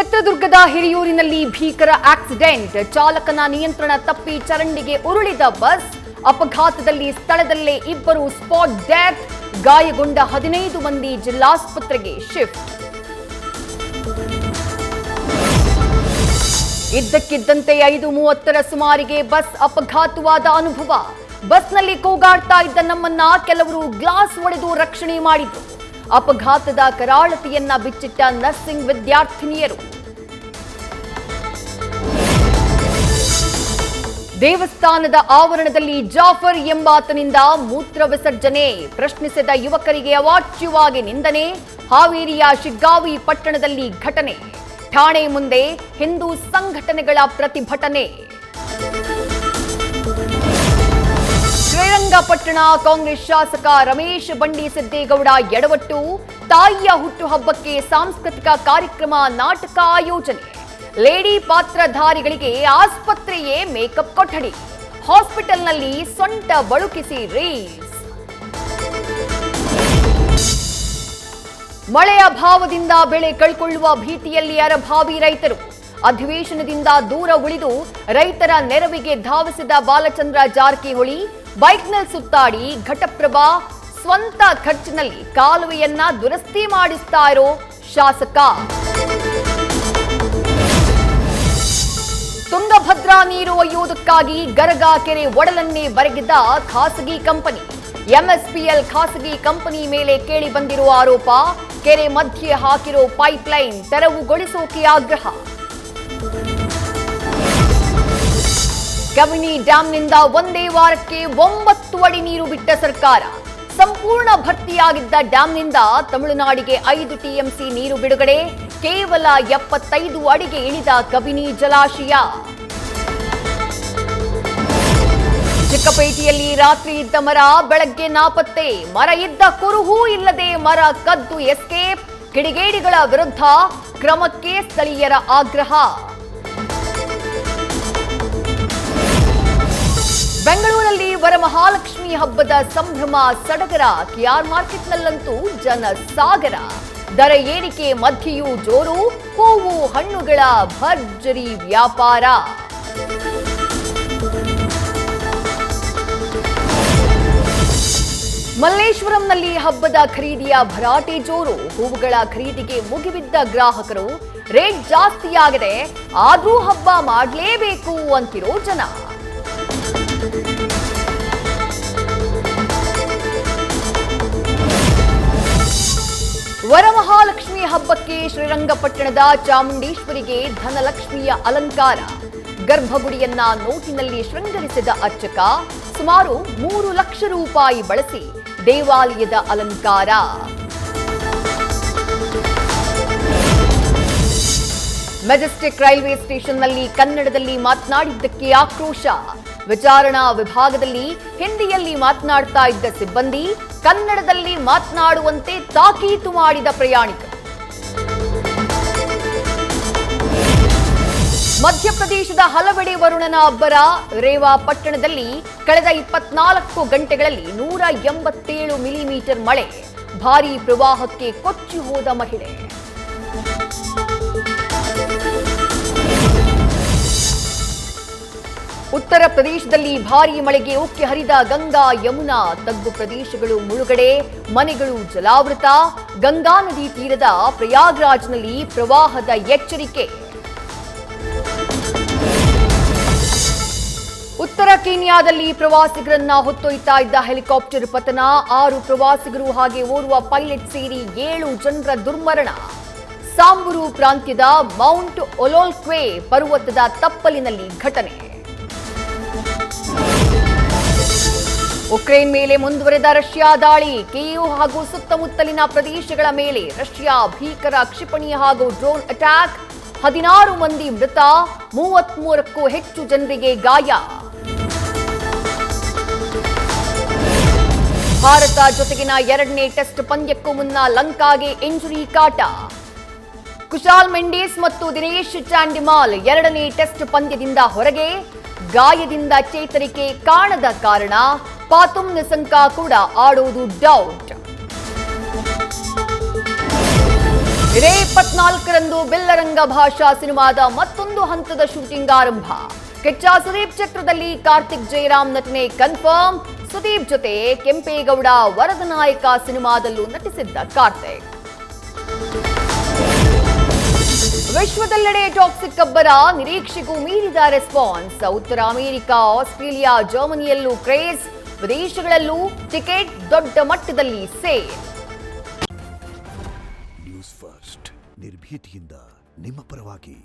ಚಿತ್ರದುರ್ಗದ ಹಿರಿಯೂರಿನಲ್ಲಿ ಭೀಕರ ಆಕ್ಸಿಡೆಂಟ್. ಚಾಲಕನ ನಿಯಂತ್ರಣ ತಪ್ಪಿ ಚರಂಡಿಗೆ ಉರುಳಿದ ಬಸ್. ಅಪಘಾತದಲ್ಲಿ ಸ್ಥಳದಲ್ಲೇ ಇಬ್ಬರು ಸ್ಪಾಟ್ ಡೆತ್. ಗಾಯಗೊಂಡ 15 ಮಂದಿ ಜಿಲ್ಲಾಸ್ಪತ್ರೆಗೆ ಶಿಫ್ಟ್. ಇದ್ದಕ್ಕಿದ್ದಂತೆ 5:30 ಸುಮಾರಿಗೆ ಬಸ್ ಅಪಘಾತವಾದ ಅನುಭವ. ಬಸ್ನಲ್ಲಿ ಕೂಗಾಡ್ತಾ ಇದ್ದ ನಮ್ಮನ್ನ ಕೆಲವರು ಗ್ಲಾಸ್ ಒಡೆದು ರಕ್ಷಣೆ ಮಾಡಿದ್ರು. ಅಪಘಾತದ ಕರಾಳತೆಯನ್ನ ಬಿಚ್ಚಿಟ್ಟ ನರ್ಸಿಂಗ್ ವಿದ್ಯಾರ್ಥಿನಿಯರು. ದೇವಸ್ಥಾನದ ಆವರಣದಲ್ಲಿ ಜಾಫರ್ ಎಂಬಾತನಿಂದ ಮೂತ್ರ ವಿಸರ್ಜನೆ. ಪ್ರಶ್ನಿಸಿದ ಯುವಕರಿಗೆ ಅವಾಚ್ಯವಾಗಿ ನಿಂದನೆ. ಹಾವೇರಿಯ ಶಿಗ್ಗಾವಿ ಪಟ್ಟಣದಲ್ಲಿ ಘಟನೆ. ಠಾಣೆ ಮುಂದೆ ಹಿಂದೂ ಸಂಘಟನೆಗಳ ಪ್ರತಿಭಟನೆ. ಶ್ರೀರಂಗಪಟ್ಟಣ ಕಾಂಗ್ರೆಸ್ ಶಾಸಕ ರಮೇಶ್ ಬಂಡಿ ಸಿದ್ದೇಗೌಡ ಎಡವಟ್ಟು. ತಾಯಿಯ ಹುಟ್ಟುಹಬ್ಬಕ್ಕೆ ಸಾಂಸ್ಕೃತಿಕ ಕಾರ್ಯಕ್ರಮ, ನಾಟಕ ಆಯೋಜನೆ. ಲೇಡಿ ಪಾತ್ರಧಾರಿಗಳಿಗೆ ಆಸ್ಪತ್ರೆಯೇ ಮೇಕಪ್ ಕೊಠಡಿ. ಹಾಸ್ಪಿಟಲ್ನಲ್ಲಿ ಸೊಂಟ ಬಳುಕಿಸಿ ರೀಲ್ಸ್. ಮಳೆಯ ಅಭಾವದಿಂದ ಬೆಳೆ ಕಳ್ಕೊಳ್ಳುವ ಭೀತಿಯಲ್ಲಿ ಅರಭಾವಿ ರೈತರು. ಅಧಿವೇಶನದಿಂದ ದೂರ ಉಳಿದು ರೈತರ ನೆರವಿಗೆ ಧಾವಿಸಿದ ಬಾಲಚಂದ್ರ ಜಾರಕಿಹೊಳಿ. ಬೈಕ್ನಲ್ಲಿ ಸುತ್ತಾಡಿ ಘಟಪ್ರಭಾ ಸ್ವಂತ ಖರ್ಚಿನಲ್ಲಿ ಕಾಲುವೆಯನ್ನ ದುರಸ್ತಿ ಮಾಡಿಸ್ತಾ ಇರೋ ಶಾಸಕ. ತುಂಗಭದ್ರಾ ನೀರು ಒಯ್ಯುವುದಕ್ಕಾಗಿ ಗರಗಾ ಕೆರೆ ಒಡಲನ್ನೇ ಬರೆಗಿದ್ದ ಖಾಸಗಿ ಕಂಪನಿ. ಎಂಎಸ್ಪಿಎಲ್ ಖಾಸಗಿ ಕಂಪನಿ ಮೇಲೆ ಕೇಳಿ ಬಂದಿರುವ ಆರೋಪ. ಕೆರೆ ಮಧ್ಯೆ ಹಾಕಿರೋ ಪೈಪ್ಲೈನ್ ತೆರವುಗೊಳಿಸೋಕೆ ಆಗ್ರಹ. ಕಬಿನಿ ಡ್ಯಾಂನಿಂದ ಒಂದೇ ವಾರಕ್ಕೆ 9 ಅಡಿ ನೀರು ಬಿಟ್ಟ ಸರ್ಕಾರ. ಸಂಪೂರ್ಣ ಭರ್ತಿಯಾಗಿದ್ದ ಡ್ಯಾಂನಿಂದ ತಮಿಳುನಾಡಿಗೆ 5 ಟಿಎಂಸಿ ನೀರು ಬಿಡುಗಡೆ. ಕೇವಲ 75 ಅಡಿಗೆ ಇಳಿದ ಕಬಿನಿ ಜಲಾಶಯ. ಚಿಕ್ಕಪೇಟೆಯಲ್ಲಿ ರಾತ್ರಿ ಇದ್ದ ಮರ ಬೆಳಗ್ಗೆ ನಾಪತ್ತೆ. ಮರ ಇದ್ದ ಕುರುಹೂ ಇಲ್ಲದೆ ಮರ ಕದ್ದು ಎಸ್ಕೇಪ್. ಕಿಡಿಗೇಡಿಗಳ ವಿರುದ್ಧ ಕ್ರಮಕ್ಕೆ ಸ್ಥಳೀಯರ ಆಗ್ರಹ. ಬೆಂಗಳೂರಲ್ಲಿ ವರಮಹಾಲಕ್ಷ್ಮಿ ಹಬ್ಬದ ಸಂಭ್ರಮ ಸಡಗರ. ಕೆಆರ್ ಮಾರ್ಕೆಟ್ನಲ್ಲಂತೂ ಜನಸಾಗರ. ದರ ಏರಿಕೆ ಮಧ್ಯೆಯೂ ಜೋರು. ಹೂವು ಹಣ್ಣುಗಳ ಭರ್ಜರಿ ವ್ಯಾಪಾರ. ಮಲ್ಲೇಶ್ವರಂನಲ್ಲಿ ಹಬ್ಬದ ಖರೀದಿಯ ಭರಾಟೆ ಜೋರು. ಹೂವುಗಳ ಖರೀದಿಗೆ ಮುಗಿಬಿದ್ದ ಗ್ರಾಹಕರು. ರೇಟ್ ಜಾಸ್ತಿಯಾಗಿದೆ, ಆದ್ರೂ ಹಬ್ಬ ಮಾಡಲೇಬೇಕು ಅಂತಿರೋ ಜನ. ವರಮಹಾಲಕ್ಷ್ಮಿ ಹಬ್ಬಕ್ಕೆ ಶ್ರೀರಂಗಪಟ್ಟಣದ ಚಾಮುಂಡೇಶ್ವರಿಗೆ ಧನಲಕ್ಷ್ಮಿಯ ಅಲಂಕಾರ. ಗರ್ಭಗುಡಿಯನ್ನ ನೋಟಿನಲ್ಲಿ ಶೃಂಗರಿಸಿದ ಅರ್ಚಕ. ಸುಮಾರು 3 ಲಕ್ಷ ರೂಪಾಯಿ ಬಳಸಿ ದೇವಾಲಯದ ಅಲಂಕಾರ. ಮೆಜೆಸ್ಟಿಕ್ ರೈಲ್ವೆ ಸ್ಟೇಷನ್ನಲ್ಲಿ ಕನ್ನಡದಲ್ಲಿ ಮಾತನಾಡಿದ್ದಕ್ಕೆ ಆಕ್ರೋಶ. ವಿಚಾರಣಾ ವಿಭಾಗದಲ್ಲಿ ಹಿಂದಿಯಲ್ಲಿ ಮಾತನಾಡ್ತಾ ಇದ್ದ ಸಿಬ್ಬಂದಿ ಕನ್ನಡದಲ್ಲಿ ಮಾತನಾಡುವಂತೆ ತಾಕೀತು ಮಾಡಿದ ಪ್ರಯಾಣಿಕ. ಮಧ್ಯಪ್ರದೇಶದ ಹಲವೆಡೆ ವರುಣನ ಅಬ್ಬರ. ರೇವಾ ಪಟ್ಟಣದಲ್ಲಿ ಕಳೆದ 24 ಗಂಟೆಗಳಲ್ಲಿ 187 ಮಿಲಿಮೀಟರ್ ಮಳೆ. ಭಾರೀ ಪ್ರವಾಹಕ್ಕೆ ಕೊಚ್ಚಿ ಹೋದ ಮಹಿಳೆ. ಉತ್ತರ ಪ್ರದೇಶದಲ್ಲಿ ಭಾರೀ ಮಳೆಗೆ ಉಕ್ಕಿ ಹರಿದ ಗಂಗಾ ಯಮುನಾ. ತಗ್ಗು ಪ್ರದೇಶಗಳು ಮುಳುಗಡೆ, ಮನೆಗಳು ಜಲಾವೃತ. ಗಂಗಾ ನದಿ ತೀರದ ಪ್ರಯಾಗ್ರಾಜ್ನಲ್ಲಿ ಪ್ರವಾಹದ ಎಚ್ಚರಿಕೆ. ಉತ್ತರ ಕೀನ್ಯಾದಲ್ಲಿ ಪ್ರವಾಸಿಗರನ್ನ ಹೊತ್ತೊಯ್ತಾ ಇದ್ದ ಹೆಲಿಕಾಪ್ಟರ್ ಪತನ. 6 ಪ್ರವಾಸಿಗರು ಹಾಗೆ ಓರ್ವ ಪೈಲಟ್ ಸೇರಿ 7 ಜನರ ದುರ್ಮರಣ. ಸಾಂಬುರು ಪ್ರಾಂತ್ಯದ ಮೌಂಟ್ ಒಲೋಲ್ಕ್ವೆ ಪರ್ವತದ ತಪ್ಪಲಿನಲ್ಲಿ ಘಟನೆ. ಉಕ್ರೇನ್ ಮೇಲೆ ಮುಂದುವರೆದ ರಷ್ಯಾ ದಾಳಿ. ಕೀವ್ ಹಾಗೂ ಸುತ್ತಮುತ್ತಲಿನ ಪ್ರದೇಶಗಳ ಮೇಲೆ ರಷ್ಯಾ ಭೀಕರ ಕ್ಷಿಪಣಿ ಹಾಗೂ ಡ್ರೋನ್ ಅಟ್ಯಾಕ್. 16 ಮಂದಿ ಮೃತ, 33ಕ್ಕೂ ಹೆಚ್ಚು ಜನರಿಗೆ ಗಾಯ. ಭಾರತ ಜೊತೆಗಿನ 2ನೇ ಟೆಸ್ಟ್ ಪಂದ್ಯಕ್ಕೂ ಮುನ್ನ ಲಂಕಾಗೆ ಇಂಜುರಿ ಕಾಟ. ಕುಶಾಲ್ ಮೆಂಡಿಸ್ ಮತ್ತು ದಿನೇಶ್ ಚಾಂಡಿಮಾಲ್ 2ನೇ ಟೆಸ್ಟ್ ಪಂದ್ಯದಿಂದ ಹೊರಗೆ. ಗಾಯದಿಂದ ಚೇತರಿಕೆ ಕಾಣದ ಕಾರಣ ಪಾತುಂ ನಿಸಂಕ ಕೂಡ ಆಡೋದು ಡೌಟ್. ಇದೇ 24ರಂದು ಬಿಲ್ಲರಂಗ ಭಾಷಾ ಸಿನಿಮಾದ ಮತ್ತೊಂದು ಹಂತದ ಶೂಟಿಂಗ್ ಆರಂಭ. ಕಿಚ್ಚ ಸುದೀಪ್ ಚಿತ್ರದಲ್ಲಿ ಕಾರ್ತಿಕ್ ಜಯರಾಮ್ ನಟನೆ ಕನ್ಫರ್ಮ್. ಸುದೀಪ್ ಜೊತೆ ಕೆಂಪೇಗೌಡ ವರದ ನಾಯಕ ಸಿನಿಮಾದಲ್ಲೂ ನಟಿಸಿದ್ದ ಕಾರ್ತಿಕ್. ವಿಶ್ವದೆಲ್ಲೆಡೆ ಟಾಕ್ಸಿಕ್ ಅಬ್ಬರ ನಿರೀಕ್ಷೆಗೂ ಮೀರಿದ ರೆಸ್ಪಾನ್ಸ್. ಉತ್ತರ ಅಮೆರಿಕ, ಆಸ್ಟ್ರೇಲಿಯಾ, ಜರ್ಮನಿಯಲ್ಲೂ ಕ್ರೇಜ್. ವಿದೇಶಗಳಲ್ಲೂ ಟಿಕೆಟ್ ದೊಡ್ಡ ಮಟ್ಟದಲ್ಲಿ ಸೇಲ್. ನ್ಯೂಸ್ ಫಸ್ಟ್ ನಿರ್ಭೀತಿಯಿಂದ ನಿಮ್ಮ ಪರವಾಗಿ.